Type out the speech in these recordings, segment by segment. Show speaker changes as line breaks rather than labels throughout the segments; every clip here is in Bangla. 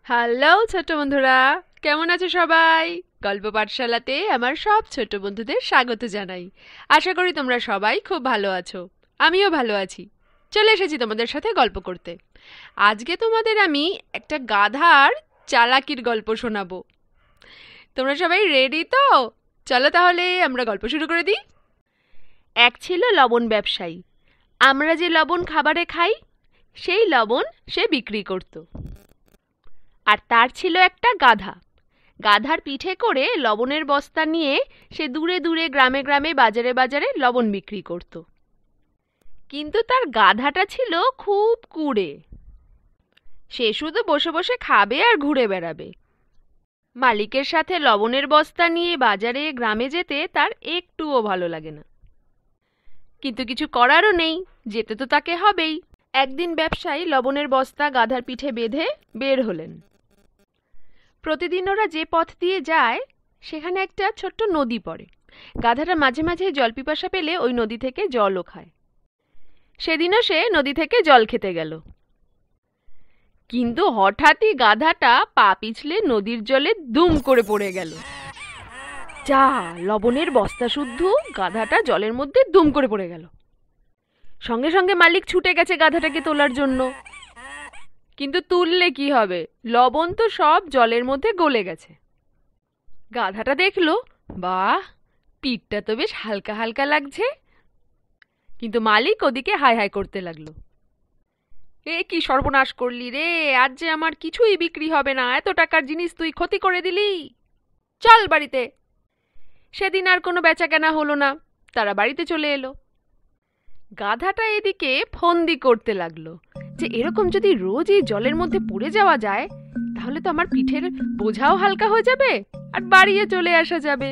হ্যালো ছোট বন্ধুরা, কেমন আছো সবাই? গল্প পাঠশালাতে আমার সব ছোট বন্ধুদের স্বাগত জানাই। আশা করি তোমরা সবাই খুব ভালো আছো। আমিও ভালো আছি। চলে এসেছি তোমাদের সাথে গল্প করতে। আজকে তোমাদের আমি একটা গাধার চালাকির গল্প শোনাবো। তোমরা সবাই রেডি তো? চলো তাহলে আমরা গল্প শুরু করে দিই। এক ছিল লবণ ব্যবসায়ী। আমরা যে লবণ খাবারে খাই সেই লবণ সে বিক্রি করত। আর তার ছিল একটা গাধা। গাধার পিঠে করে লবণের বস্তা নিয়ে সে দূরে দূরে গ্রামে গ্রামে বাজারে বাজারে লবণ বিক্রি করত। কিন্তু তার গাধাটা ছিল খুব কুঁড়ে। সে শুধু বসে বসে খাবে আর ঘুরে বেড়াবে। মালিকের সাথে লবণের বস্তা নিয়ে বাজারে গ্রামে যেতে তার একটুও ভালো লাগে না। কিন্তু কিছু করারও নেই, যেতে তো তাকে হবেই। একদিন ব্যবসায়ী লবণের বস্তা গাধার পিঠে বেঁধে বের হলেন। প্রতিদিন ওরা যে পথ দিয়ে যায় সেখানে একটা ছোট্ট নদী পড়ে। গাধাটা মাঝে মাঝে জল পিপাসা পেলে ওই নদী থেকে জলও খায়। সেদিনও সে নদী থেকে জল খেতে গেল। কিন্তু হঠাৎই গাধাটা পা পিছলে নদীর জলে দুম করে পড়ে গেল। যা, লবণের বস্তা শুদ্ধ গাধাটা জলের মধ্যে দুম করে পড়ে গেল। সঙ্গে সঙ্গে মালিক ছুটে গেছে গাধাটাকে তোলার জন্য। কিন্তু তুললে কি হবে, লবণ তো সব জলের মধ্যে গলে গেছে। গাধাটা দেখলো, বাহ, পিঠটা তো বেশ হালকা হালকা লাগছে। কিন্তু মালিক ওদিকে হাই হাই করতে লাগলো, এ কি সর্বনাশ করলি রে, আজ যে আমার কিছুই বিক্রি হবে না, এত টাকার জিনিস তুই ক্ষতি করে দিলি, চল বাড়িতে। সেদিন আর কোনো বেচাকেনা হলো না, তারা বাড়িতে চলে এলো। গাধাটা এদিকে ফন্দি করতে লাগলো যে এরকম যদি রোজ এই জলের মধ্যে পড়ে যাওয়া যায় তাহলে তো আমার পিঠের বোঝাও হালকা হয়ে যাবে আর বাড়িয়ে চলে আসা যাবে।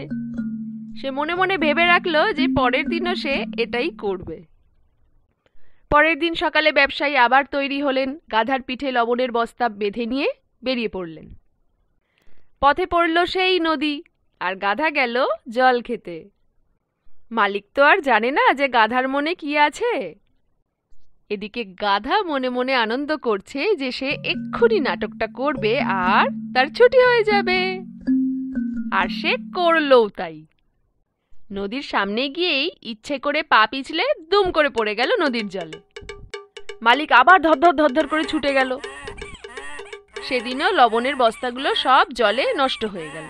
সে মনে মনে ভেবে রাখলো যে পরের দিনও সে এটাই করবে। পরের দিন সকালে ব্যবসায়ী আবার তৈরি হলেন, গাধার পিঠে লবণের বস্তা বেঁধে নিয়ে বেরিয়ে পড়লেন। পথে পড়ল সেই নদী, আর গাধা গেল জল খেতে। মালিক তো আর জানে না যে গাধার মনে কি আছে। এদিকে গাধা মনে মনে আনন্দ করছে যে সে এক্ষুনি নাটকটা করবে আর তার ছুটি হয়ে যাবে। আর সে করলও তাই। নদীর সামনে গিয়েই ইচ্ছে করে পা পিছলে দুম করে পড়ে গেল নদীর জলে। মালিক আবার ধরধর ধরধর করে ছুটে গেল। সেদিনও লবণের বস্তাগুলো সব জলে নষ্ট হয়ে গেল।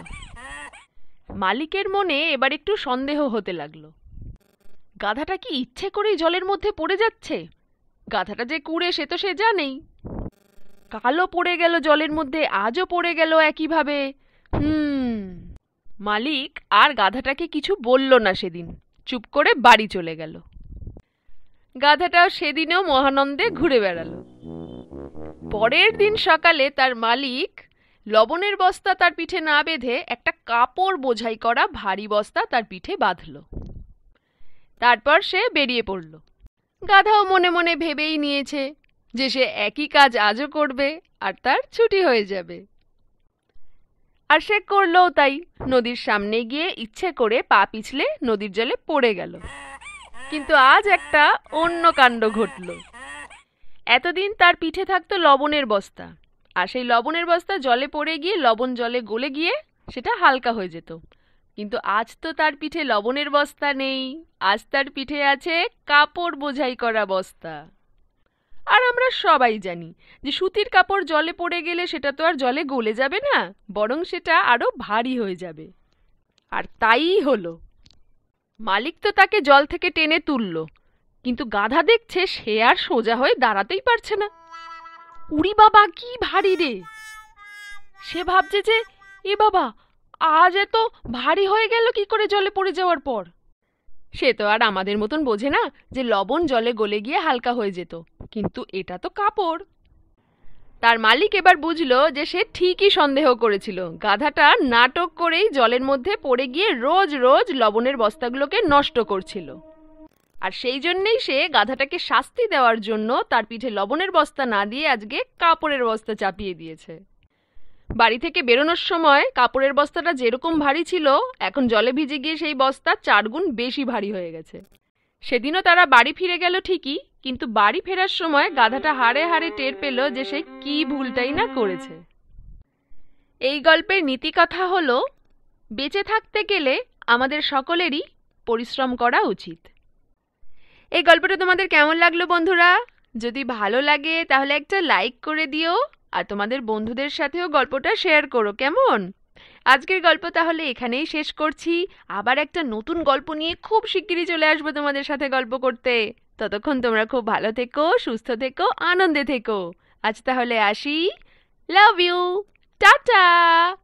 মালিকের মনে এবার একটু সন্দেহ হতে লাগলো, গাধাটা কি ইচ্ছে করেই জলের মধ্যে পড়ে যাচ্ছে? গাধাটা যে কুঁড়ে সে তো সে জানেই। কালও পড়ে গেল জলের মধ্যে, আজও পড়ে গেল একইভাবে। মালিক আর গাধাটাকে কিছু বলল না সেদিন, চুপ করে বাড়ি চলে গেল। গাধাটাও সেদিনও মহানন্দে ঘুরে বেড়ালো। পরের দিন সকালে তার মালিক লবণের বস্তা তার পিঠে না বেঁধে একটা কাপড় বোঝাই করা ভারী বস্তা তার পিঠে বাঁধল। তারপর সে বেরিয়ে পড়ল। গাধাও মনে মনে ভেবেই নিয়েছে যে সে একই কাজ আজও করবে আর তার ছুটি হয়ে যাবে। আর সে করলও তাই। নদীর সামনে গিয়ে ইচ্ছে করে পা পিছলে নদীর জলে পড়ে গেল। কিন্তু আজ একটা অন্য কাণ্ড ঘটল। এতদিন তার পিঠে থাকতো লবণের বস্তা, আর সেই লবণের বস্তা জলে পড়ে গিয়ে লবণ জলে গলে গিয়ে সেটা হালকা হয়ে যেত। কিন্তু আজ তো তার পিঠে লবণের বস্তা নেই, আজ তার পিঠে আছে কাপড় বোঝাই করা বস্তা। আর আমরা সবাই জানি যে সুতির কাপড় জলে পড়ে গেলে সেটা তো আর জলে গলে যাবে না, বরং সেটা আরো ভারী হয়ে যাবে। আর তাই হলো। মালিক তো তাকে জল থেকে টেনে তুলল, কিন্তু গাধা দেখছে সে আর সোজা হয়ে দাঁড়াতেই পারছে না। উড়ি বাবা, কি ভারী রে! সে ভাবছে যে এ বাবা, আজ এত ভারী হয়ে গেল কি করে জলে পড়ে যাওয়ার পর। সে তো আর আমাদের মতন বোঝে না যে লবণ জলে গলে গিয়ে হালকা হয়ে যেত, কিন্তু এটা তো কাপড়। তার মালিক এবার বুঝলো যে সে ঠিকই সন্দেহ করেছিল, গাধাটা নাটক করেই জলের মধ্যে পড়ে গিয়ে রোজ রোজ লবণের বস্তাগুলোকে নষ্ট করছিল। আর সেই জন্যেই সে গাধাটাকে শাস্তি দেওয়ার জন্য তার পিঠে লবণের বস্তা না দিয়ে আজকে কাপড়ের বস্তা চাপিয়ে দিয়েছে। বাড়ি থেকে বেরোনোর সময় কাপড়ের বস্তাটা যেরকম ভারী ছিল, এখন জলে ভিজে গিয়ে সেই বস্তা 4 গুণ বেশি ভারী হয়ে গেছে। সেদিনও তারা বাড়ি ফিরে গেল ঠিকই, কিন্তু বাড়ি ফেরার সময় গাধাটা হাড়ে হাড়ে টের পেল যে সে কি ভুলটাই না করেছে। এই গল্পের নীতিকথা হলো, বেঁচে থাকতে গেলে আমাদের সকলেরই পরিশ্রম করা উচিত। এই গল্পটা তোমাদের কেমন লাগলো বন্ধুরা? যদি ভালো লাগে তাহলে একটা লাইক করে দিও, আর তোমাদের বন্ধুদের সাথেও গল্পটা শেয়ার করো, কেমন? আজকের গল্প তাহলে এখানেই শেষ করছি। আবার একটা নতুন গল্প নিয়ে খুব শিগগিরই চলে আসবো তোমাদের সাথে গল্প করতে। ততক্ষণ তোমরা খুব ভালো থেকো, সুস্থ থেকো, আনন্দে থেকো। আজ তাহলে আসি। Love you. টাটা।